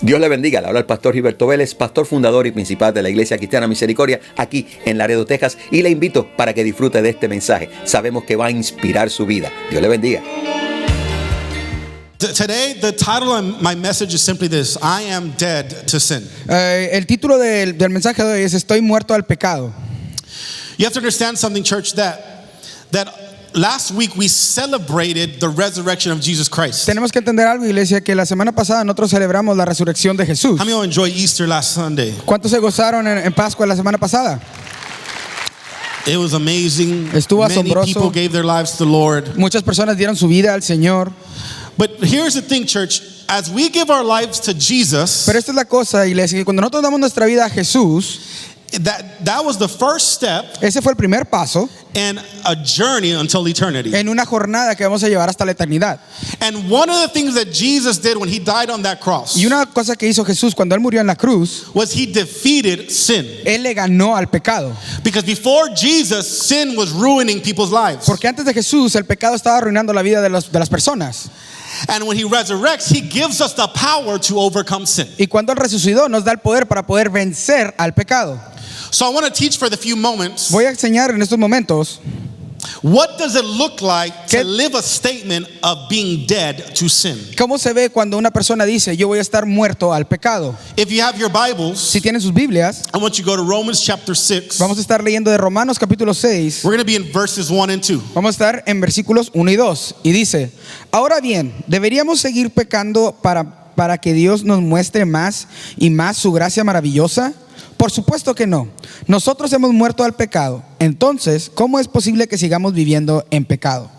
Dios le bendiga. Le habla el pastor Gilberto Vélez, pastor fundador y principal de la Iglesia Cristiana Misericordia aquí en Laredo, Texas, y le invito para que disfrute de este mensaje. Sabemos que va a inspirar su vida. Dios le bendiga. Today, the title of my message is simply this: I am dead to sin. El título del mensaje de hoy es Estoy muerto al pecado. You have to understand something, church, that last week we celebrated the resurrection of Jesus Christ. Tenemos que entender algo, iglesia, que la semana pasada nosotros celebramos la resurrección de Jesús. How many of you enjoyed Easter last Sunday? ¿Cuántos se gozaron en Pascua la semana pasada? It was amazing. Estuvo Many asombroso. people gave their lives to the Lord. Muchas personas dieron su vida al Señor. But here's the thing, church: as we give our lives to Jesus, Pero esta es la cosa, iglesia, que cuando nosotros damos nuestra vida a Jesús, that was the first step ese fue el primer paso in a journey until eternity. en una jornada que vamos a llevar hasta la eternidad. And one of the things that Jesus did when he died on that cross Y una cosa que hizo Jesús cuando Él murió en la cruz, was he defeated sin. Él le ganó al pecado. Because before Jesus, sin was ruining people's lives. Porque antes de Jesús, el pecado estaba arruinando la vida de las personas. And when he resurrects, he gives us the power to overcome sin. Y cuando Él resucitó, nos da el poder para poder vencer al pecado. So I want to teach for the few moments, Voy a enseñar en estos momentos what does it look like to ¿Qué? live a statement of being dead to sin? cómo se ve cuando una persona dice, yo voy a estar muerto al pecado. If you have your Bibles, Si tienen sus Biblias, I want you to go to Romans chapter 6. vamos a estar leyendo de Romanos capítulo 6. We're going to be in verses 1 and 2. Vamos a estar en versículos 1 y 2. Y dice, ahora bien, ¿deberíamos seguir pecando para que Dios nos muestre más y más su gracia maravillosa? Por supuesto que no. Nosotros hemos muerto al pecado. Entonces, ¿cómo es posible que sigamos viviendo en pecado?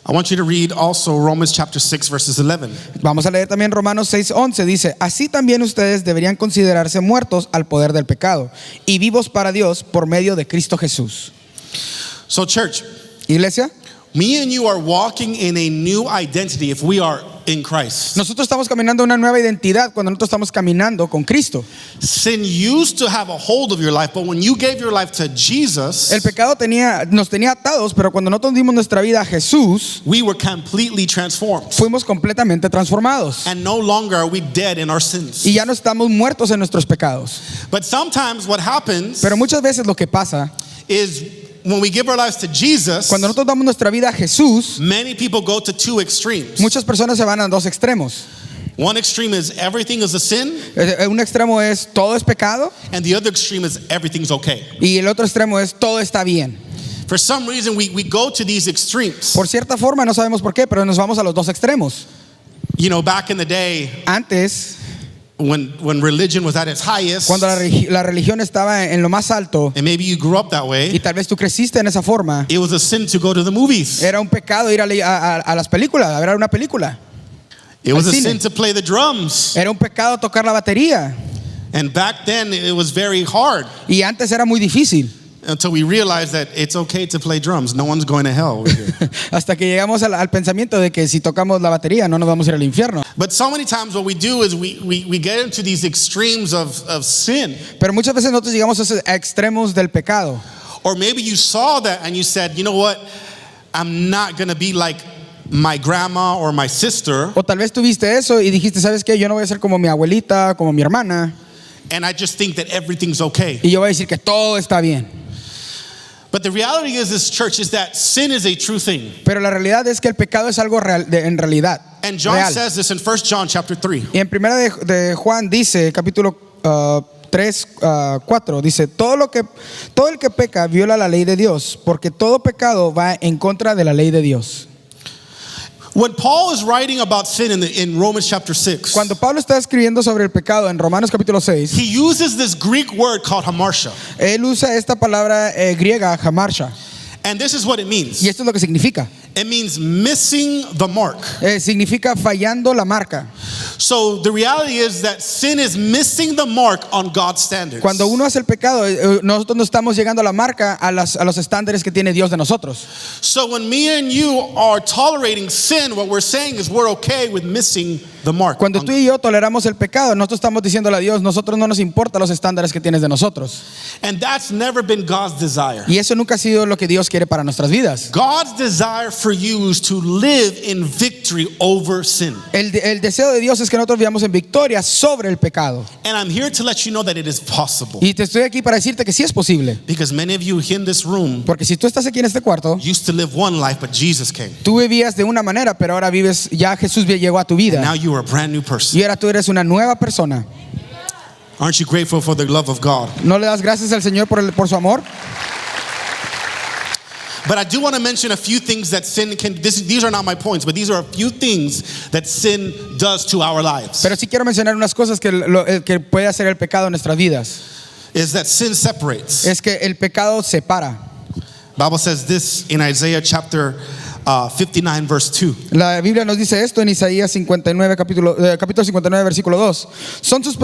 I want you to read also Romans chapter 6 verses 11. Vamos a leer también Romanos 6:11. Dice, así también ustedes deberían considerarse muertos al poder del pecado y vivos para Dios por medio de Cristo Jesús. So church, Iglesia, me and you are walking in a new identity if we are in Christ. nosotros estamos caminando una nueva identidad cuando nosotros estamos caminando con Cristo. Sin used to have a hold of your life, but when you gave your life to Jesus, El pecado nos tenía atados, pero cuando nosotros dimos nuestra vida a Jesús, we were completely transformed. fuimos completamente transformados. And no longer are we dead in our sins. Y ya no estamos muertos en nuestros pecados. But sometimes what happens Pero muchas veces lo que pasa, is when we give our lives to Jesus, cuando nosotros damos nuestra vida a Jesús, many people go to two extremes. muchas personas se van a dos extremos. One extreme is everything is a sin, Un extremo es todo es pecado and the other extreme is everything's okay. y el otro extremo es todo está bien. For some reason, we go to these extremes. Por cierta forma, no sabemos por qué, pero nos vamos a los dos extremos. You know, back in the day, Antes, when religion was at its highest, cuando la religión estaba en lo más alto, and maybe you grew up that y way, tal vez tú creciste en esa forma, it was a sin to go to the movies. era un pecado ir a las películas, a ver una película. It was al a cine. sin to play the drums. Era un pecado tocar la batería. And back then, it was very hard Y antes era muy difícil. until we realized that it's okay to play drums. No one's going to hell over here. Hasta que llegamos al pensamiento de que si tocamos la batería no nos vamos a ir al infierno. But so many times what we do is we get into these extremes of sin. Pero muchas veces nosotros llegamos a esos extremos del pecado. Or maybe you saw that and you said, you know what? I'm not going to be like my grandma or my sister. O tal vez tú viste eso y dijiste, ¿sabes qué? Yo no voy a ser como mi abuelita, como mi hermana. And I just think that everything's okay. Y yo voy a decir que todo está bien. But the reality is, this church, is that sin is a true thing. Pero la realidad es que el pecado es algo real, en realidad. And John Real. says this in 1 John chapter 3. Y en primera de Juan dice, capítulo 3, 4, dice, todo el que peca viola la ley de Dios, porque todo pecado va en contra de la ley de Dios. When Paul is writing about sin in Romans chapter 6, Cuando Pablo está escribiendo sobre el pecado en Romanos capítulo 6, he uses this Greek word called hamartia. él usa esta palabra griega, hamarsha, And this is what it means. y esto es lo que significa. It means missing the mark. Significa fallando la marca. So the reality is that sin is missing the mark on God's standards. Cuando uno hace el pecado, nosotros no estamos llegando a la marca, a los estándares que tiene Dios de nosotros. So when me and you are tolerating sin, what we're saying is we're okay with missing the mark. Cuando tú y yo toleramos el pecado, nosotros estamos diciéndole a Dios, nosotros no nos importa los estándares que tienes de nosotros. And that's never been God's desire. Y eso nunca ha sido lo que Dios quiere para nuestras vidas. God's desire for you is to live in victory over sin. El deseo de Dios es que nosotros vivamos en victoria sobre el pecado. And I'm here to let you know that it is possible. Y te estoy aquí para decirte que sí es posible. Because many of you in this room Porque si tú estás aquí en este cuarto, used to live one life, but Jesus came. tú vivías de una manera, pero ahora vives, ya Jesús llegó a tu vida. Now you are a brand new person. Y ahora tú eres una nueva persona. Aren't you grateful for the love of God? ¿No le das gracias al Señor por su amor? But I do want to mention a few things that sin can, these are not my points, but these are a few things that sin does to our lives. Pero sí quiero mencionar unas cosas que puede hacer el pecado en nuestras vidas. Is that sin separates. Es que el pecado separa. Bible says this in Isaiah chapter 59 verse 2. La Biblia nos dice esto en Isaías 59, capítulo 59, versículo 2. Son sus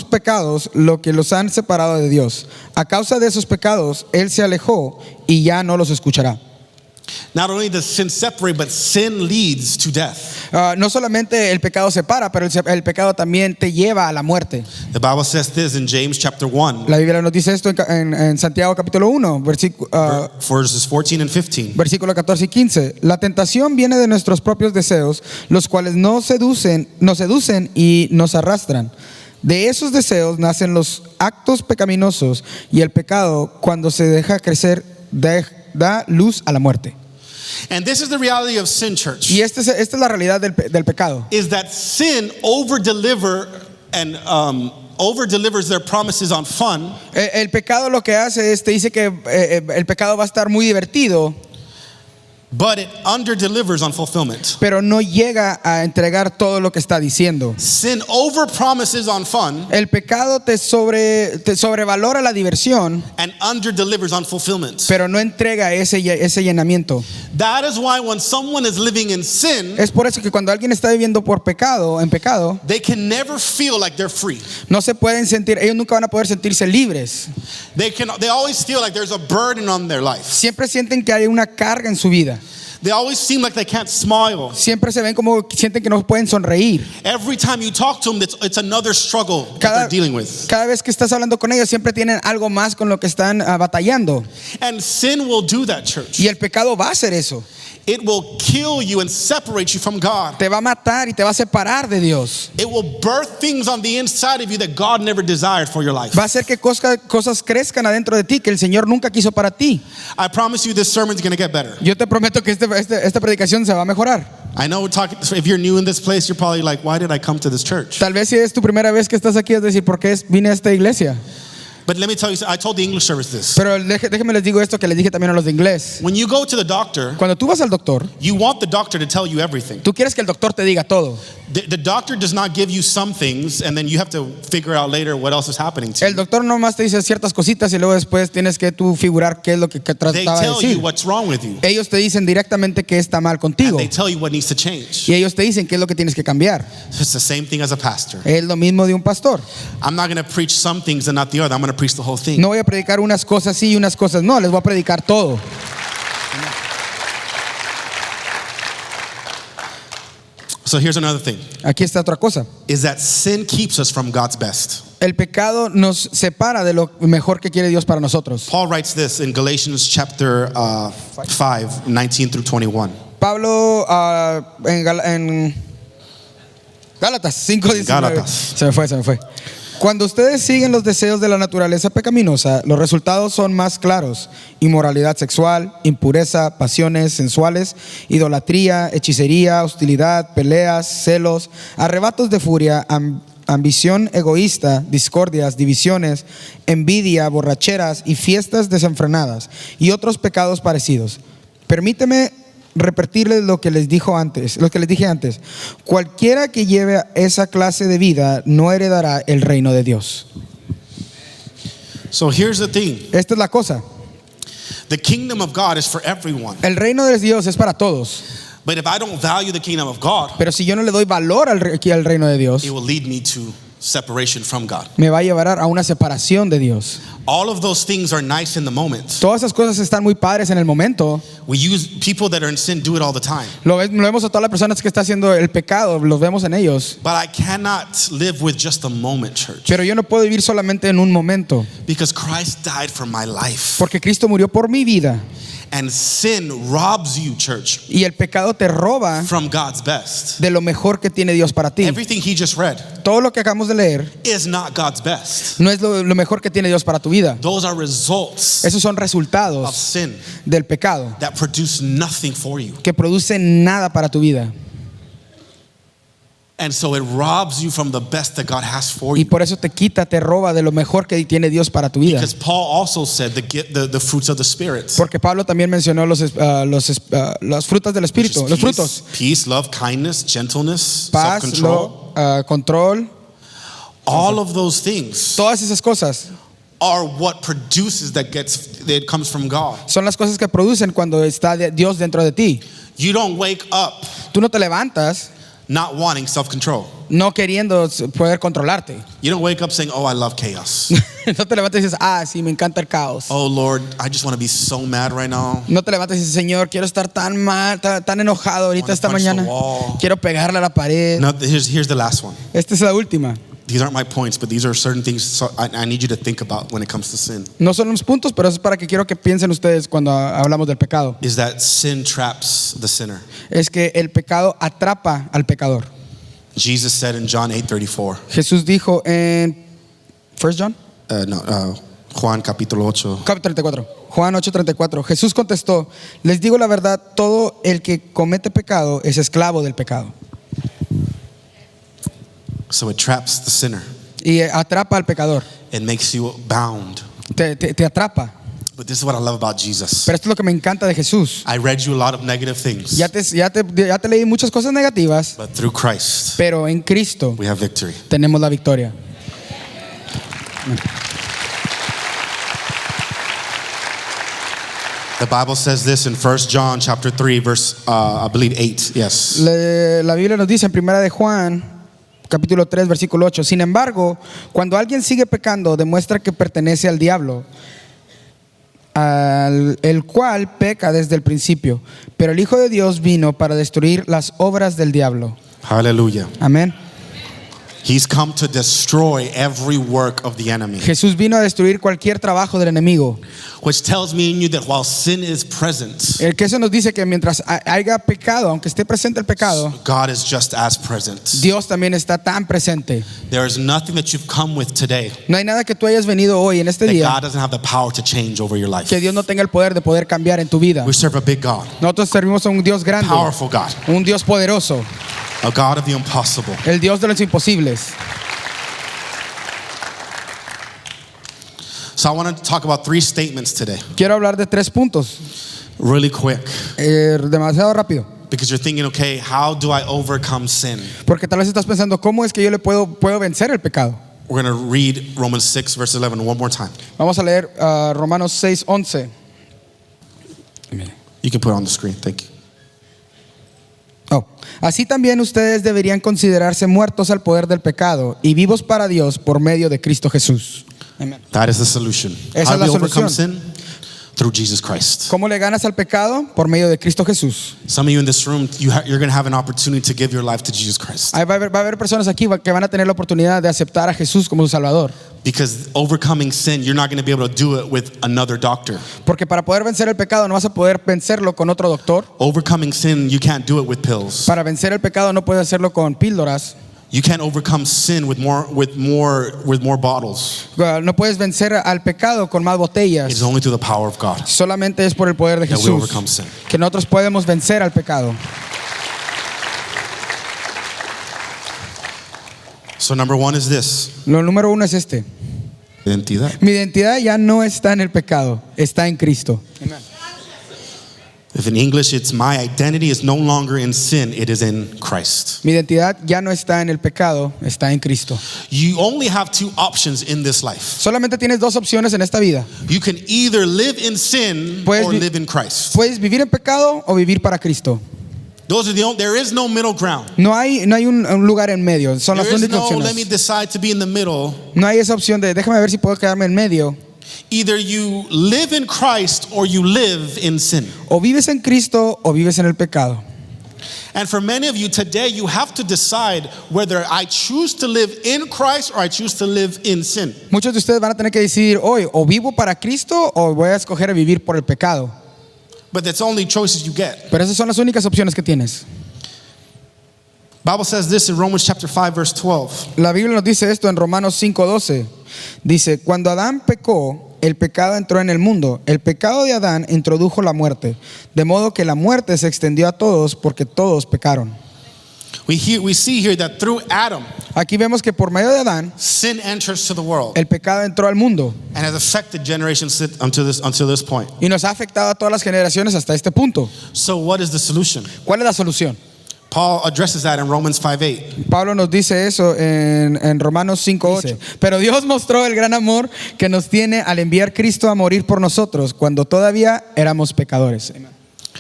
pecados lo que los han separado de Dios. A causa de esos pecados, Él se alejó y ya no los escuchará. Not only does sin separate, but sin leads to death. No solamente el pecado separa, pero el pecado también te lleva a la muerte. The Bible says this in James chapter 1, La Biblia nos dice esto en Santiago capítulo 1, verses 14 and 15. versículo 14 y 15. La tentación viene de nuestros propios deseos, los cuales nos seducen y nos arrastran. De esos deseos nacen los actos pecaminosos, y el pecado, cuando se deja crecer, da luz a la muerte. And this is the reality of sin, church. Y esta es la realidad del pecado. Is that sin over-delivers their promises on fun, El pecado lo que hace es, te dice que el pecado va a estar muy divertido, but it under-delivers on fulfillment. pero no llega a entregar todo lo que está diciendo. Sin over-promises on fun El pecado te sobrevalora la diversión, and under-delivers on fulfillment. pero no entrega ese llenamiento. That is why when someone is living in sin, Es por eso que cuando alguien está viviendo en pecado, they can never feel like they're free. no se pueden sentir, ellos nunca van a poder sentirse libres. They always feel like there's a burden on their life. Siempre sienten que hay una carga en su vida. They always seem like they can't smile. Siempre se ven como sienten que no pueden sonreír. Every time you talk to them, it's another struggle that they're dealing with. Cada vez que estás hablando con ellos, siempre tienen algo más con lo que están batallando. And sin will do that, church. Y el pecado va a hacer eso. It will kill you and separate you from God. Te va a matar y te va a separar de Dios. It will birth things on the inside of you that God never desired for your life. Va a hacer que cosas crezcan adentro de ti que el Señor nunca quiso para ti. I promise you this sermon's going to get better. Yo te prometo que esta predicación se va a mejorar. I know if you're new in this place, you're probably like, why did I come to this church? Tal vez si es tu primera vez que estás aquí, es decir, ¿por qué vine a esta iglesia? But let me tell you, I told the English service this. Pero déjenme les digo esto que les dije también a los de inglés. When you go to the doctor, Cuando tú vas al doctor, you want the doctor to tell you everything. tú quieres que el doctor te diga todo. The doctor does not give you some things and then you have to figure out later what else is happening to El you. doctor nomás te dice ciertas cositas y luego después tienes que tú figurar qué es lo que They trataba de tell you decir. what's wrong with you. Ellos te dicen directamente qué está mal And contigo. they tell you what needs to change. Y ellos te dicen qué es lo que tienes que cambiar. It's the same thing as a pastor. Es lo mismo de un pastor. I'm not going to preach some things and not the other. I'm going to preach the whole thing. No voy a predicar unas cosas sí y unas cosas no, les voy a predicar todo. So here's another thing. Aquí está otra cosa. Is that sin keeps us from God's best. El pecado nos separa de lo mejor que quiere Dios para nosotros. Paul writes this in Galatians chapter 5, 19 through 21. Pablo en Gálatas 5:19. Gálatas. Se me fue. Cuando ustedes siguen los deseos de la naturaleza pecaminosa, los resultados son más claros: inmoralidad sexual, impureza, pasiones sensuales, idolatría, hechicería, hostilidad, peleas, celos, arrebatos de furia, ambición egoísta, discordias, divisiones, envidia, borracheras y fiestas desenfrenadas y otros pecados parecidos. Permíteme repetirles lo que les dije antes. Cualquiera que lleve esa clase de vida no heredará el reino de Dios. So here's the thing. Esta es la cosa. The kingdom of God is for everyone. El reino de Dios es para todos. But if I don't value the kingdom of God, Pero si yo no le doy valor al reino de Dios, it will lead me to separation from God. me va a llevar a una separación de Dios. All of those things are nice in the moment. Todas esas cosas están muy padres en el momento. We use people that are in sin do it all the time. Lo vemos a todas las personas que están haciendo el pecado, los vemos en ellos. But I cannot live with just a moment, church. Pero yo no puedo vivir solamente en un momento, Because Christ died for my life. porque Cristo murió por mi vida. And sin robs you, church, Y el pecado te roba from God's best. de lo mejor que tiene Dios para ti. Everything he just read Todo lo que acabamos de leer is not God's best. no es lo mejor que tiene Dios para tu vida. Those are results Esos son of resultados sin del pecado that produce nothing for you. que producen nada para tu vida. And so it robs you from the best that God has for Y you. por eso te quita, te roba de lo mejor que tiene Dios para tu vida. Because Paul also said the fruits of the Spirit. Porque Pablo también mencionó las frutas del Espíritu, los frutos. Peace, love, kindness, gentleness, Paz, self-control. control, All of those things todas esas cosas are what produces that comes from God. son las cosas que producen cuando está Dios dentro de ti. You don't wake up Tú no te levantas not wanting self-control. no queriendo poder controlarte. You don't wake up saying, "Oh, I love chaos." No te levantas y dices, sí, me encanta el caos. Oh Lord, I just want to be so mad right now. No te levantas y dices, Señor, quiero estar tan mal, tan enojado ahorita Wanna esta punch the mañana. wall. Quiero pegarle a la pared. No, here's the last one. Esta es la última. These aren't my points, but these are certain things I need you to think about when it comes to sin. No son los puntos, pero eso es para que quiero que piensen ustedes cuando hablamos del pecado. Is that sin traps the sinner. Es que el pecado atrapa al pecador. Jesus said in John 8:34. Jesús dijo en 1 John Juan capítulo 8. capítulo 34, Juan 8:34. Jesús contestó, les digo la verdad, todo el que comete pecado es esclavo del pecado. So it traps the sinner. Y atrapa al pecador. It makes you bound. Te atrapa. But this is what I love about Jesus. Pero esto es lo que me encanta de Jesús. I read you a lot of negative things. Ya te leí muchas cosas negativas, But through Christ, pero en Cristo we have victory. tenemos la victoria. The Bible says this in 1 John chapter 3 verse I believe 8. Yes. La Biblia nos dice en 1 de Juan capítulo 3 versículo 8, sin embargo, cuando alguien sigue pecando, demuestra que pertenece al diablo, el cual peca desde el principio. Pero el Hijo de Dios vino para destruir las obras del diablo. Hallelujah. Amén. He's come to destroy every work of the enemy. Jesús vino a destruir cualquier trabajo del enemigo. Which tells me and you that while sin is present, El que eso nos dice que mientras haya pecado, aunque esté presente el pecado, God is just as present. Dios también está tan presente. There is nothing that you've come with today No hay nada que tú hayas venido hoy en este that día God doesn't have the power to change over your life. que Dios no tenga el poder de poder cambiar en tu vida. We serve a big God, Nosotros servimos a un Dios grande, powerful God, un Dios poderoso, a God of the impossible. el Dios de los imposibles. So I want to talk about 3 statements today, Quiero hablar de 3 puntos, really quick, demasiado rápido, because you're thinking, okay, how do I overcome sin? porque tal vez estás pensando, ¿cómo es que yo le puedo vencer el pecado? We're going to read Romans 6 verse 11 one more time. Vamos a leer Romanos 6:11. You can put it on the screen. Thank you. Así también ustedes deberían considerarse muertos al poder del pecado y vivos para Dios por medio de Cristo Jesús. Amén. That is the solution. Esa How es do la we overcome solución. sin? Through Jesus Christ. ¿Cómo le ganas al pecado? Por medio de Cristo Jesús. Some of you in this room, you're going to have an opportunity to give your life to Jesus Christ. Va a haber personas aquí que van a tener la oportunidad de aceptar a Jesús como su Salvador. Because overcoming sin, you're not going to be able to do it with another doctor. Porque para poder vencer el pecado no vas a poder vencerlo con otro doctor. Overcoming sin, you can't do it with pills. Para vencer el pecado no puedes hacerlo con píldoras. You can't overcome sin with more bottles. No puedes vencer al pecado con más It's botellas. only through the power of God Solamente es por el poder de that we Jesús overcome sin. que nosotros podemos vencer al pecado. So number 1 is this. Lo número 1 es este. Identidad. Mi identidad ya no está en el pecado, está en Cristo. If in English it's my identity is no longer in sin, it is in Christ. Mi identidad ya no está en el pecado, está en Cristo. You only have 2 options in this life. Solamente tienes 2 opciones en esta vida. You can either live in sin Puedes or vi- live in Christ. Puedes vivir en pecado o vivir para Cristo. There is no middle ground. No hay un lugar en medio, son las There is únicas no let me opciones. decide to be in the middle. No hay esa opción de déjame ver si puedo quedarme en medio. Either you live in Christ or you live in sin. O vives en Cristo o vives en el pecado. And for many of you today, you have to decide whether I choose to live in Christ or I choose to live in sin. Muchos de ustedes van a tener que decidir hoy, o vivo para Cristo o voy a escoger vivir por el pecado. But that's only choices you get. Pero esas son las únicas opciones que tienes. Bible says this in Romans chapter 5 verse 12. La Biblia nos dice esto en Romanos 5:12. Dice, cuando Adán pecó, el pecado entró en el mundo. El pecado de Adán introdujo la muerte, de modo que la muerte se extendió a todos porque todos pecaron. We see here that through Adam, Aquí vemos que por medio de Adán, sin enters to the world el pecado entró al mundo and has affected generations until this point. y nos ha afectado a todas las generaciones hasta este punto. So what is the solution? ¿Cuál es la solución? Paul addresses that in Romans 5:8. Pablo nos dice eso en Romanos 5:8. Pero Dios mostró el gran amor que nos tiene al enviar Cristo a morir por nosotros cuando todavía éramos pecadores.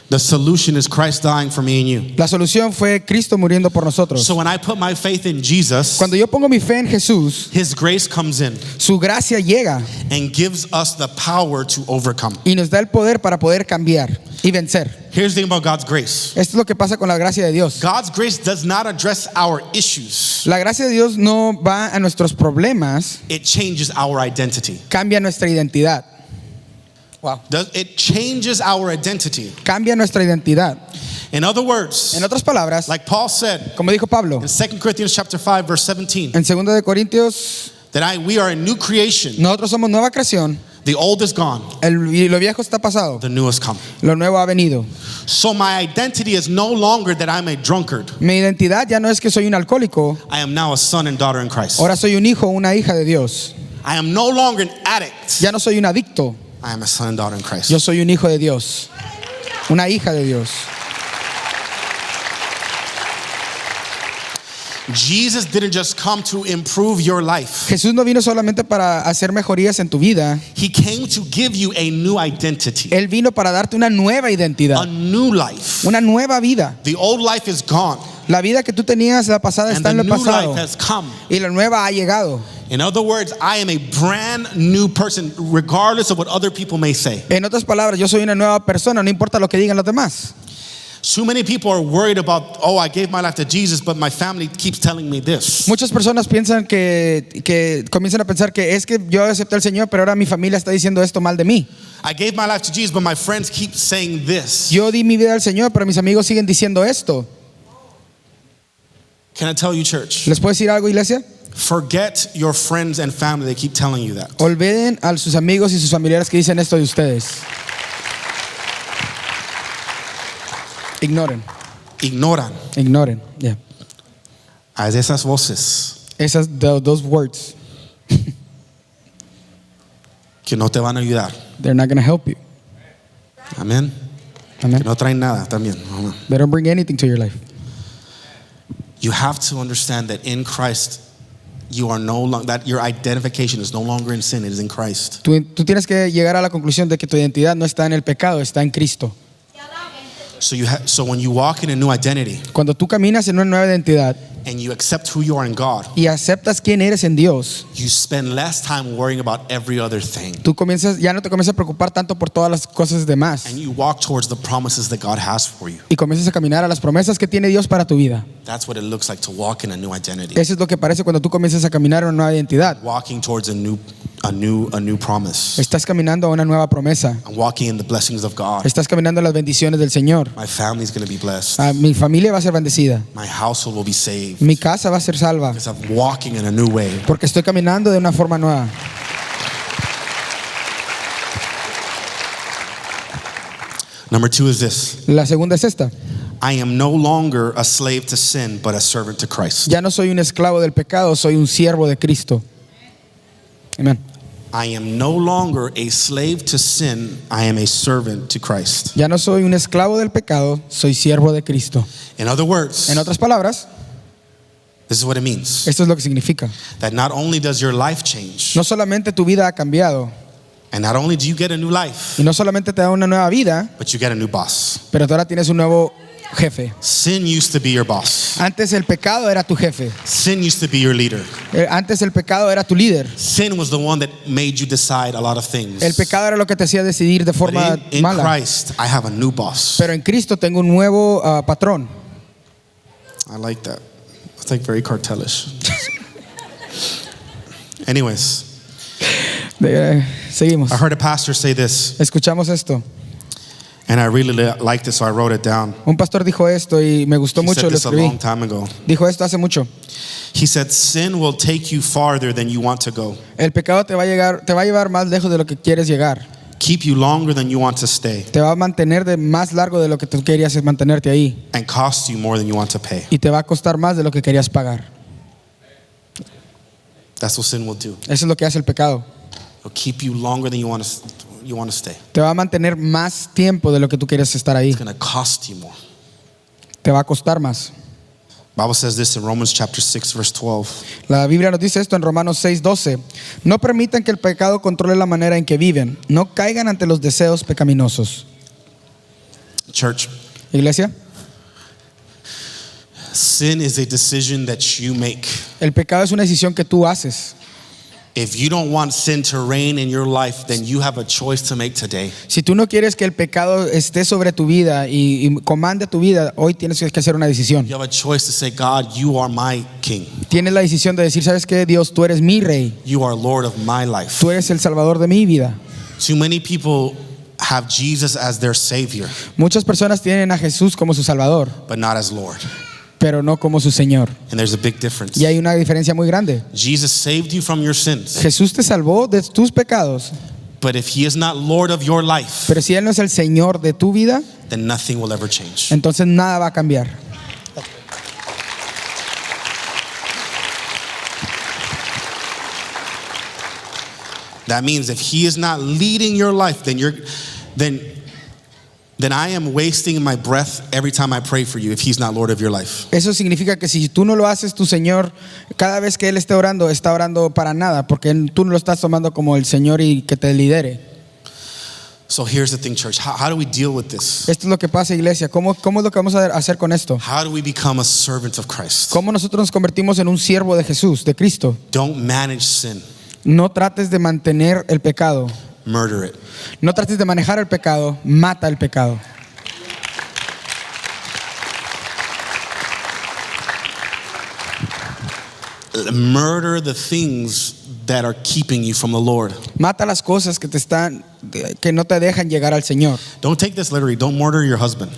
The solution is Christ dying for me and you. La solución fue Cristo muriendo por nosotros. So when I put my faith in Jesus, Cuando yo pongo mi fe en Jesús, His grace comes in su gracia llega and gives us the power to overcome. y nos da el poder para poder cambiar y vencer. Here's the thing about God's grace. Esto es lo que pasa con la gracia de Dios. God's grace does not address our issues. La gracia de Dios no va a nuestros problemas, It changes our identity. cambia nuestra identidad. Wow. It changes our identity. Cambia nuestra identidad. In other words, En otras palabras, like Paul said como dijo Pablo in 2 Corinthians chapter 5 verse 17, en 2 de Corintios, that we are a new creation. nosotros somos nueva creación. The old is gone, Y lo viejo está pasado, the new has come. lo nuevo ha venido. So my identity is no longer that I'm a drunkard. Mi identidad ya no es que soy un alcohólico, I am now a son and daughter in Christ. ahora soy un hijo o una hija de Dios. I am no longer an addict. Ya no soy un adicto, I am a son and daughter in Christ. yo soy un hijo de Dios, una hija de Dios. Jesus didn't just come to improve your life. Jesús no vino solamente para hacer mejorías en tu vida, He came to give you a new identity, Él vino para darte una nueva a identidad, new life. una nueva vida. The old life is gone, La vida que tú tenías la pasada and está the en lo new pasado life has come. y la nueva ha llegado. In other words, I am a brand new person, regardless of what other people may say. En otras palabras, yo soy una nueva persona, no importa lo que digan los demás. So many people are worried about, oh, I gave my life to Jesus, but my family keeps telling me this. Muchas personas piensan que comienzan a pensar que es que yo acepté al Señor, pero ahora mi familia está diciendo esto mal de mí. I gave my life to Jesus, but my friends keep saying this. Yo di mi vida al Señor, pero mis amigos siguen diciendo esto. Can I tell you, church? ¿Les puedo decir algo, iglesia? Forget your friends and family that keep telling you that. Olviden a sus amigos y sus familiares que dicen esto de ustedes. Ignoren, Ignoran yeah. a esas voces Those words, que no te van a ayudar. they're not going to help you. Amén. Amen. Que no traen nada también. Amén. They don't bring anything to your life. You have to understand that in Christ, you are no longer, that your identification is no longer in sin, it is in Christ. Tú tienes que llegar a la conclusión de que tu identidad no está en el pecado, está en Cristo. So when you walk in a new identity Cuando tú caminas en una nueva identidad and you accept who you are in God, y aceptas quién eres en Dios, you spend less time worrying about every other thing. tú ya no te comienzas a preocupar tanto por todas las cosas demás And you walk towards the promises that God has for you. y comienzas a caminar a las promesas que tiene Dios para tu vida. That's what it looks like to walk in a new identity. Eso es lo que parece cuando tú comienzas a caminar en una nueva identidad. Walking towards a new promise. Estás caminando a una nueva promesa. I'm walking in the blessings of God. Estás caminando en las bendiciones del Señor. My family's going to be blessed. Mi familia va a ser bendecida. My household will be saved. Mi casa va a ser salva Because I'm walking in a new way. porque estoy caminando de una forma nueva. Number 2 is this. La segunda es esta. I am no longer a slave to sin, but a servant to Christ. Ya no soy un esclavo del pecado, soy un siervo de Cristo. Amén. I am no longer a slave to sin, I am a servant to Christ. Ya no soy un esclavo del pecado, soy siervo de Cristo. In other words, En otras palabras, this is what it means. esto es lo que significa. That not only does your life change, No solamente tu vida ha cambiado and not only do you get a new life, y no solamente te da una nueva vida, but you get a new boss. pero tú ahora tienes un nuevo jefe. Sin used to be your boss. Antes el pecado era tu jefe. Sin used to be your leader. Antes el pecado era tu líder. Sin was the one that made you decide a lot of things. El pecado era lo que te hacía decidir de But forma in mala. Christ, I have a new boss. Pero en Cristo tengo un nuevo patrón. I like that. It's like very cartelish. Anyways, Seguimos. I heard a pastor say this, Escuchamos esto. And I really liked it, so I wrote it down. Un pastor dijo esto y me gustó He mucho, said lo this a escribí. long time ago. Dijo esto hace mucho. He said, sin will take you farther than you want to go, El pecado te va a llevar más lejos de lo que quieres llegar. keep you longer than you want to stay, Te va a mantener de más largo de lo que tú querías mantenerte ahí. and cost you more than you want to pay. Y te va a costar más de lo que querías pagar. That's what sin will do. Eso es lo que hace el pecado. It'll keep you longer than you want to stay. Te va a mantener más tiempo de lo que tú quieres estar ahí. It's going to cost you more. Te va a costar más. Bible says this in Romans chapter 6 verse 12. La Biblia nos dice esto en Romanos 6:12. No permitan que el pecado controle la manera en que viven. No caigan ante los deseos pecaminosos. Church, Iglesia, sin is a decision that you make. el pecado es una decisión que tú haces. If you don't want sin to reign in your life, then you have a choice to make today. Si tú no quieres que el pecado esté sobre tu vida y comande tu vida, hoy tienes que hacer una decisión. You have a choice to say, God, you are my king. Tienes la decisión de decir, ¿sabes qué? Dios, tú eres mi rey. You are Lord of my life. Tú eres el salvador de mi vida. Too many people have Jesus as their savior, Muchas personas tienen a Jesús como su salvador, but not as Lord. pero no como su Señor. And there's a big difference. Y hay una diferencia muy grande. Jesus saved you from your sins, Jesús te salvó de tus pecados, but if he is not Lord of your life, pero si Él no es el Señor de tu vida, then nothing will ever change. entonces nada va a cambiar. That means if he is not leading your life, then I am wasting my breath every time I pray for you if he's not Lord of your life. Eso significa que si tú no lo haces, tu Señor, cada vez que Él esté orando, está orando para nada, porque tú no lo estás tomando como el Señor y que te lidere. So here's the thing, church. How do we deal with this? Esto es lo que pasa, iglesia. ¿Cómo es lo que vamos a hacer con esto? How do we become a servant of Christ? ¿Cómo nosotros nos convertimos en un siervo de Jesús, de Cristo? Don't manage sin. No trates de mantener el pecado. Murder it. No trates de manejar el pecado. Mata el pecado. Murder the things that are keeping you from the Lord. Mata las cosas que no te dejan llegar al Señor. Don't take this literally. Don't murder your husband.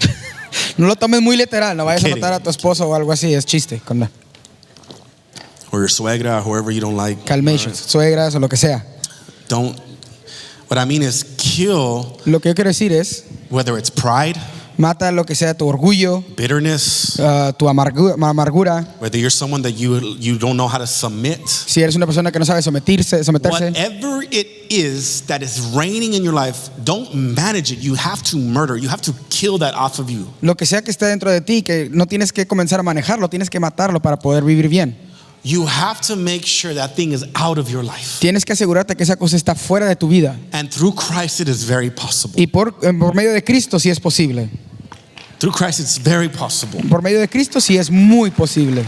No lo tomes muy literal. No vayas a Kidding. matar a tu esposo o algo así. Es chiste. Con Or your suegra, or whoever you don't like. calmations, suegras o lo que sea. Don't. What I mean is kill, Lo que yo quiero decir es, whether it's pride, mata lo que sea tu orgullo, bitterness, tu amargura. whether you're someone that you don't know how to submit. Si eres una persona que no sabe someterse. Whatever it is that is reigning in your life, don't manage it. You have to murder. You have to kill that off of you. Lo que sea que esté dentro de ti, que no tienes que comenzar a manejarlo, tienes que matarlo para poder vivir bien. You have to make sure that thing is out of your life. Tienes que asegurarte que esa cosa está fuera de tu vida. And through Christ, it is very possible. Y por medio de Cristo sí es posible. Through Christ, it's very possible. Por medio de Cristo sí es muy posible.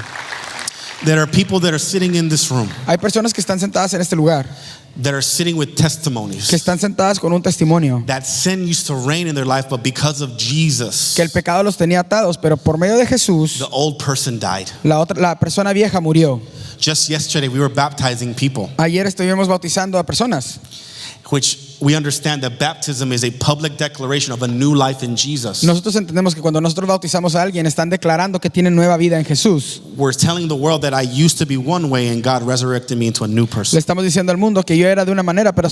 There are people that are sitting in this room Hay personas que están sentadas en este lugar, that are sitting with testimonies que están sentadas con un testimonio, that sin used to reign in their life, but because of Jesus, que el pecado los tenía atados, pero por medio de Jesús, the old person died. la persona vieja murió. Just yesterday, we were baptizing people, Ayer estuvimos bautizando a personas, which we understand that baptism is a public declaration of a new life in Jesus. Nosotros entendemos que cuando nosotros bautizamos a alguien, están declarando que tienen nueva vida en Jesús. We're telling the world that I used to be one way and God resurrected me into a new Le person. estamos diciendo al mundo que yo era de una manera, pero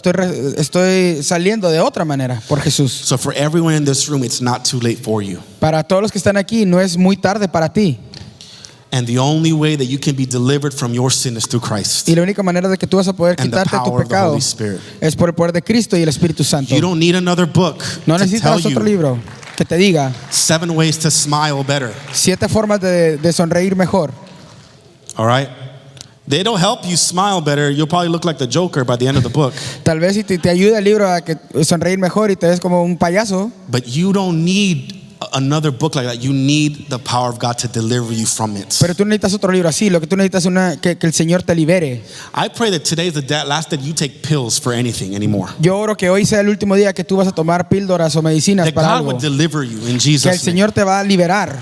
estoy saliendo de otra manera por Jesús. So for everyone in this room, it's not too late for you. Para todos los que están aquí, no es muy tarde para ti. And the only way that you can be delivered from your sin is through Christ. Y la única manera de que tú vas a poder And the quitarte tu power of the pecado Holy Spirit. es por el poder de Cristo y el Espíritu Santo. You don't need another book No to tell necesitas otro you libro que te diga 7 ways to smile better. 7 formas de sonreír mejor. All right? They don't help you smile better. You'll probably look like the Joker by the end of the book. Tal vez si te ayuda el libro a que sonreír mejor y te ves como un payaso, But you don't need another book like that. You need the power of God to deliver you from it. pero tú no necesitas otro libro así. Lo que tú necesitas es que el Señor te libere. I pray that today is the last day you take pills for anything anymore. Yo oro que hoy sea el último día que tú vas a tomar píldoras o medicinas That para God algo. would deliver you in Que el Jesus' name. Señor te va a liberar.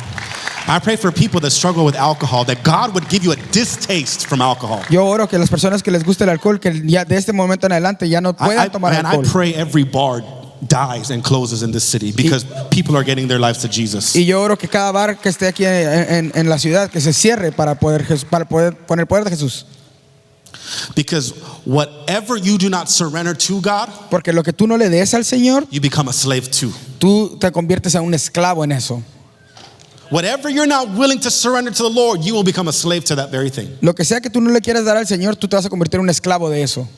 I pray for people that struggle with alcohol, that God would give you a distaste from alcohol. Yo oro que las personas que les gusta el alcohol, que ya de este momento en adelante ya no puedan tomar I alcohol. pray every bar dies and closes in this city because people are getting their lives to Jesus. Y yo oro que cada bar que esté aquí en la ciudad, que se cierre para poder poner el poder de Jesús. Because whatever you do not surrender to God, Porque lo que tú no le des al Señor, you become a slave to. tú te conviertes en un esclavo en eso. Whatever you're not willing to surrender to the Lord, you will become a slave to that very thing. Lo que sea que tú no le quieras dar al Señor, tú te vas a convertir en un esclavo de eso.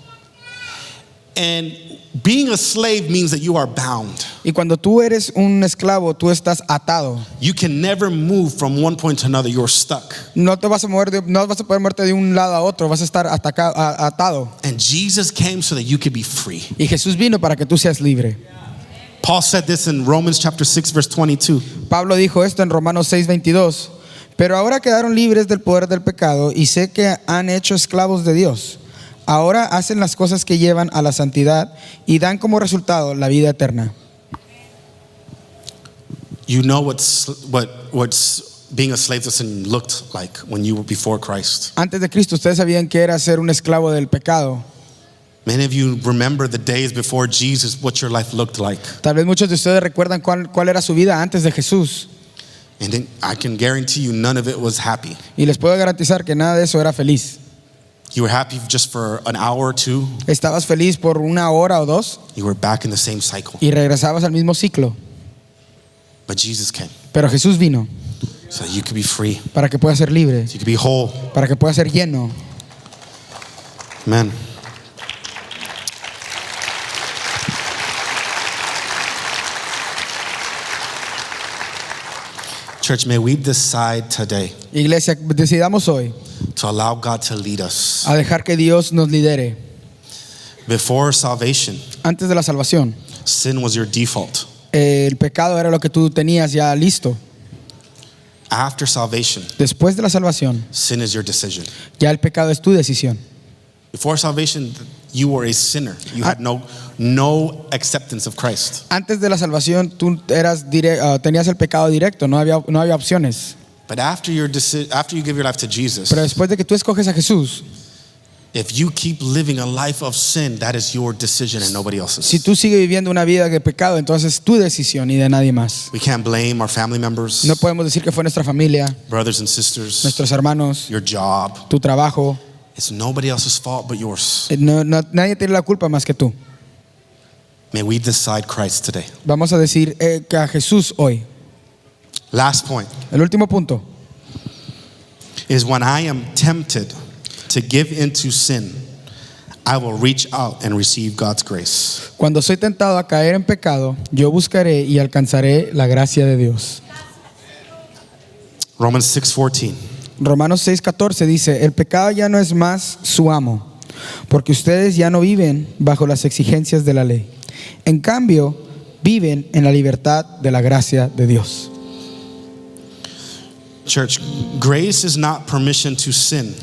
And being a slave means that you are bound. Y cuando tú eres un esclavo, tú estás atado. You can never move from one point to another. You're stuck. No vas a poder moverte de un lado a otro, vas a estar atado. And Jesus came so that you could be free. Y Jesús vino para que tú seas libre. Paul said this in Romans chapter 6 verse 22. Pablo dijo esto en Romanos 6:22. Pero ahora quedaron libres del poder del pecado y sé que han hecho esclavos de Dios. Ahora hacen las cosas que llevan a la santidad y dan como resultado la vida eterna. You know what's being a slave to sin looked like when you were before Christ. Antes de Cristo, ustedes sabían que era ser un esclavo del pecado. Many of you remember the days before Jesus, what your life looked like. Tal vez muchos de ustedes recuerdan cuál era su vida antes de Jesús. And then I can guarantee you none of it was happy. Y les puedo garantizar que nada de eso era feliz. You were happy just for an hour or two. Estabas feliz por una hora o dos You were back in the same cycle. y regresabas al mismo ciclo. But Jesus came Pero Jesús vino so that you could be free, para que puedas ser libre, so you could be whole. para que puedas ser lleno. Amen. Church, may we decide today Iglesia, decidamos hoy to allow God to lead us. a dejar que Dios nos lidere. Before salvation, Antes de la salvación, sin was your default. el pecado era lo que tú tenías ya listo. After salvation, Después de la salvación, sin is your decision. ya el pecado es tu decisión. Before salvation, you were a sinner. You had no acceptance of Christ. Antes de la salvación, tú tenías el pecado directo, no había opciones. But after you give your life to Jesus, Pero después de que tú escoges a Jesús, if you keep living a life of sin, that is your decision and nobody else's. si tú sigues viviendo una vida de pecado, entonces es tu decisión y de nadie más. We can't blame our family members, No podemos decir que fue nuestra familia, brothers and sisters, nuestros hermanos, your job. tu trabajo. It's nobody else's fault but yours. Nadie tiene la culpa más que tú. May we decide Christ today. Vamos a decir que a Jesús hoy. Last point El último punto. is when I am tempted to give into sin, I will reach out and receive God's grace. Cuando soy tentado a caer en pecado, yo buscaré y alcanzaré la gracia de Dios. Romans 6:14. Romanos 6:14 dice, el pecado ya no es más su amo, porque ustedes ya no viven bajo las exigencias de la ley. En cambio, viven en la libertad de la gracia de Dios. Church, grace is not permission to sin.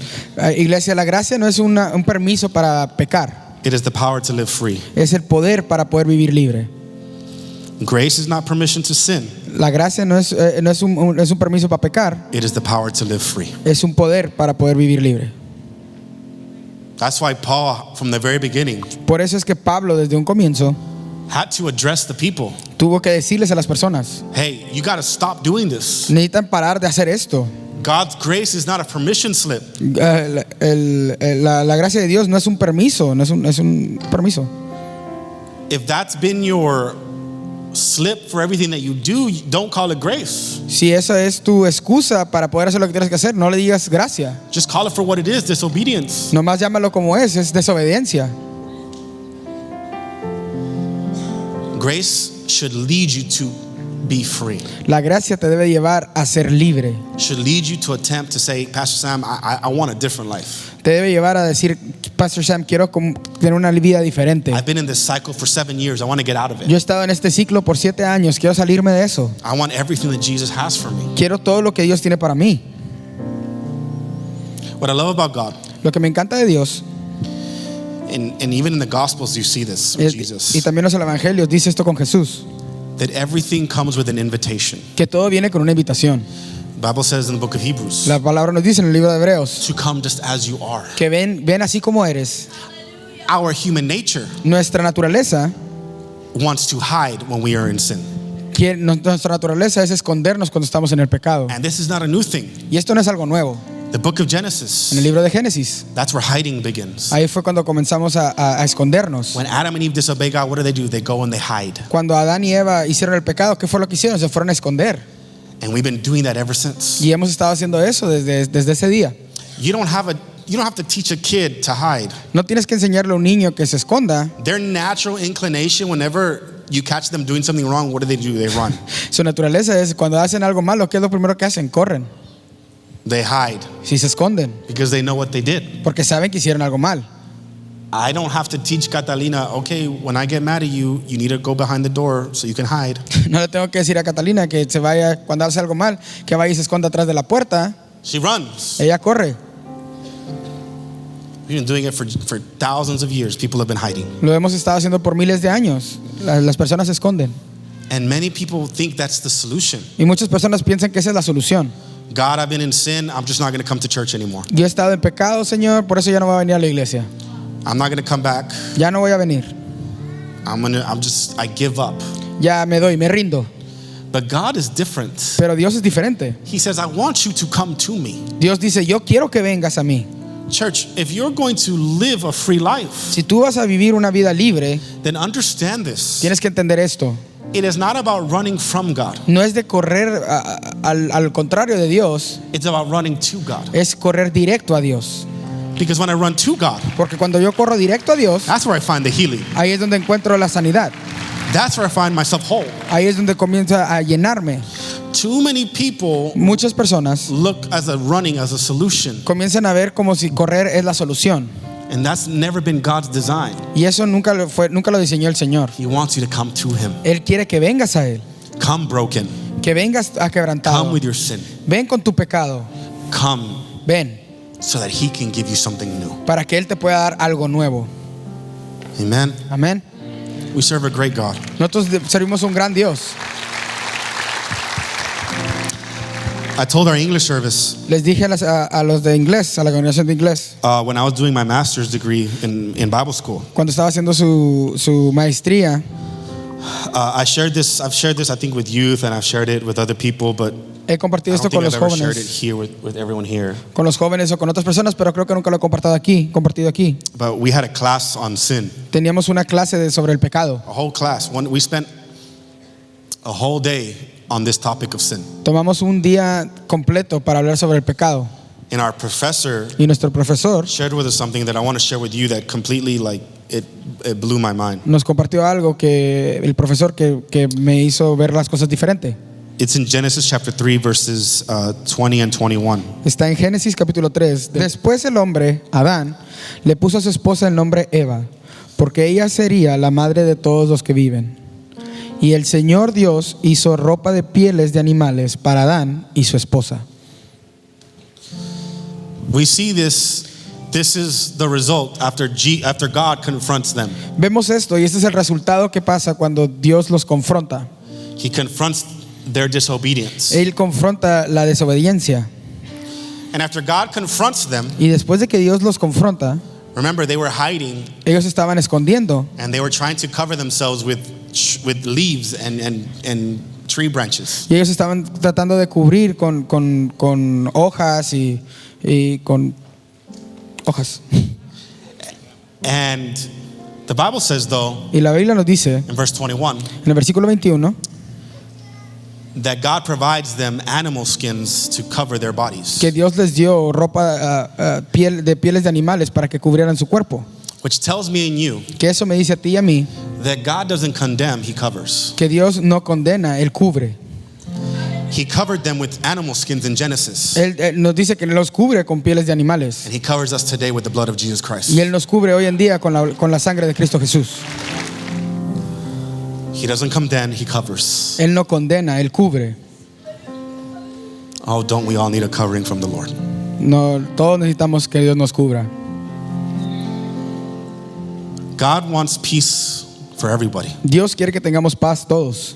Iglesia, la gracia no es un permiso para pecar, It is the power to live free. es el poder para poder vivir libre. Grace is not permission to sin. La gracia no es un permiso para pecar, It is the power to live free. es un poder para poder vivir libre. That's why Paul, from the very beginning, Por eso es que Pablo desde un comienzo had to address the people. tuvo que decirles a las personas, Hey, you got to stop doing this. necesitan parar de hacer esto. God's grace is not a permission slip. La gracia de Dios no es un permiso, no es un permiso. If that's been your slip for everything that you do, don't call it grace. Si esa es tu excusa para poder hacer lo que tienes que hacer, no le digas gracia. Just call it for what it is, disobedience. Nomás llámalo como es desobediencia. Grace should lead you to be free. La gracia te debe llevar a ser libre. Should lead you to attempt to say, Pastor Sam, I want a different life. Te debe llevar a decir, Pastor Sam, quiero tener una vida diferente. I've been in this cycle for 7 years. I want to get out of Yo it. he estado en este ciclo por 7 años, quiero salirme de eso. I want everything that Jesus has for me. Quiero todo lo que Dios tiene para mí. What I love about God, Lo que me encanta de Dios, and even in the Gospels you see this with Jesus, y también los evangelios dice esto con Jesús, that everything comes with an invitation. que todo viene con una invitación. The Bible says in the book of Hebrews, La palabra nos dice en el libro de Hebreos to come just as you are. que ven así como eres. Our human nature Nuestra naturaleza wants to hide when we are in sin. Nuestra naturaleza es escondernos cuando estamos en el pecado. And this is not a new thing. Y esto no es algo nuevo. The book of En el Genesis, libro de Génesis, that's where hiding begins. ahí fue cuando comenzamos a escondernos. When Adam and Eve disobey God, what do? They go and they hide. Cuando Adán y Eva hicieron el pecado, ¿qué fue lo que hicieron? Se fueron a esconder. And we've been doing that ever since. Y hemos estado haciendo eso desde ese día. You don't have to teach a kid to hide. No tienes que enseñarle a un niño que se esconda. Their natural inclination, whenever you catch them doing something wrong, what do? They run. Su naturaleza es cuando hacen algo malo, ¿qué es lo primero que hacen? Corren. They hide Si se esconden, because they know what they did. porque saben que hicieron algo mal. I don't have to teach Catalina, okay, when I get mad at you, you need to go behind the door so you can hide. No le tengo que decir a Catalina que se vaya cuando hace algo mal, que vaya y se esconda atrás de la puerta. She runs. Ella corre. We've been doing it for thousands of years. People have been hiding. Lo hemos estado haciendo por miles de años. Las personas se esconden. And many people think that's the solution. Y muchas personas piensan que esa es la solución. God, I've been in sin. I'm just not going to come to church anymore. Yo he estado en pecado, Señor, por eso ya no voy a venir a la iglesia. I'm not going to come back. Ya no voy a venir. I give up. Ya me doy, me rindo. But God is different. Pero Dios es diferente. He says, I want you to come to me. Dios dice, yo quiero que vengas a mí. Church, if you're going to live a free life, Si tú vas a vivir una vida libre, then understand this. tienes que entender esto. It is not about running from God. No es de correr al contrario de Dios, It's about running to God. es correr directo a Dios. Because when I run to God, Porque cuando yo corro directo a Dios, that's where I find the healing. ahí es donde encuentro la sanidad. That's where I find myself whole. Ahí es donde comienza a llenarme. Too many people Muchas personas look as a running as a solution, comienzan a ver como si correr es la solución. and that's never been God's design. Y eso nunca lo diseñó el Señor. He wants you to come to Him. Él quiere que vengas a Él, Come broken. que vengas Come quebrantado. with your sin. Ven con tu pecado, Come ven, so that He can give you something new. para que Él te pueda dar algo nuevo. Amen. Amén. We serve a great God. Nosotros servimos un gran Dios. I told our English service Les dije a los de inglés, a la congregación de inglés, when I was doing my master's degree in Bible school. cuando estaba haciendo su maestría, I've shared this, I think, with youth, and I've shared it with other people, but he compartido I esto don't con think los I've ever shared it jóvenes, here with everyone here. con los jóvenes o con otras personas, pero creo que nunca lo he compartido aquí. But we had a class on sin, Teníamos una clase sobre el pecado. a whole class. We spent a whole day on this topic of sin. Tomamos un día completo para hablar sobre el pecado. And our professor Y nuestro profesor shared with us something that I want to share with you that completely, like, it blew my mind. nos compartió algo que el profesor que me hizo ver las cosas diferente. It's in Genesis chapter 3, verses 20 and 21. Está en Génesis capítulo 3. Después el hombre, Adán, le puso a su esposa el nombre Eva, porque ella sería la madre de todos los que viven. Y el Señor Dios hizo ropa de pieles de animales para Adán y su esposa. We see this is the result after God confronts them. Vemos esto y este es el resultado que pasa cuando Dios los confronta. He confronts their disobedience. Él confronta la desobediencia. And after God confronts them, Y después de que Dios los confronta, remember, they were hiding ellos estaban escondiendo and they were trying to cover themselves with leaves and tree branches. y ellos estaban tratando de cubrir con hojas y con hojas. And the Bible says, though, Y la Biblia nos dice in verse 21, en el versículo 21 that God provides them animal skins to cover their bodies, que Dios les dio ropa de pieles de animales para que cubrieran su cuerpo. which tells me and you Que eso me dice a ti y a mí that God doesn't condemn, He covers. que Dios no condena, Él cubre. He covered them with animal skins in Genesis, Él nos dice que los cubre con pieles de animales. and He covers us today with the blood of Jesus Christ. Y Él nos cubre hoy en día con la sangre de Cristo Jesús. He doesn't condemn, He covers. Él no condena, Él cubre. Oh, don't we all need a covering from the Lord? No, todos necesitamos que Dios nos cubra. God wants peace for everybody. Dios quiere que tengamos paz todos.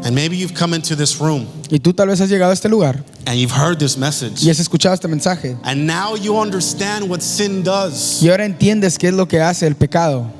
And maybe you've come into this room Y tú tal vez has llegado a este lugar and you've heard this message, y has escuchado este mensaje. and now you understand what sin does. Y ahora entiendes qué es lo que hace el pecado.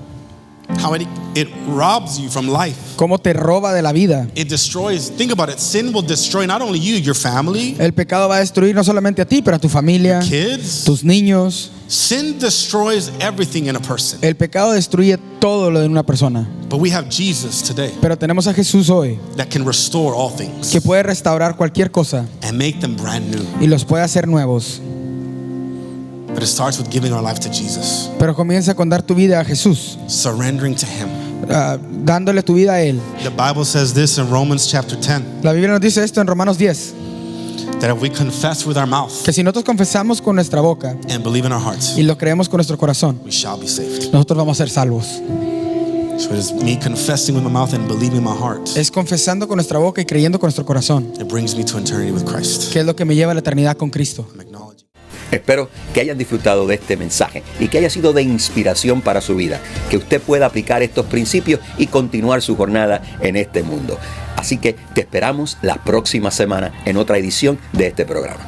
how it robs you from life. cómo te roba de la vida. It destroys. Think about it. Sin will destroy not only you, your family, El pecado va a destruir no solamente a ti, pero a tu familia, kids. tus niños. Sin destroys everything in a person. El pecado destruye todo lo de una persona. But we have Jesus today Pero tenemos a Jesús hoy, that can restore all things que puede restaurar cualquier cosa and make them brand new. y los puede hacer nuevos. But it starts with giving our life to Jesus, Pero comienza con dar tu vida a Jesús, surrendering to Him. dándole tu vida a Él. The Bible says this in Romans chapter 10, La Biblia nos dice esto en Romanos 10, that if we confess with our mouth que si nosotros confesamos con nuestra boca and believe in our hearts, y lo creemos con nuestro corazón, we shall be saved. nosotros vamos a ser salvos. So it is me confessing with my mouth and believing in my heart. Es confesando con nuestra boca y creyendo con nuestro corazón, It brings me to eternity with Christ. que es lo que me lleva a la eternidad con Cristo. I'm acknowledging. Espero que hayan disfrutado de este mensaje y que haya sido de inspiración para su vida, que usted pueda aplicar estos principios y continuar su jornada en este mundo. Así que te esperamos la próxima semana en otra edición de este programa.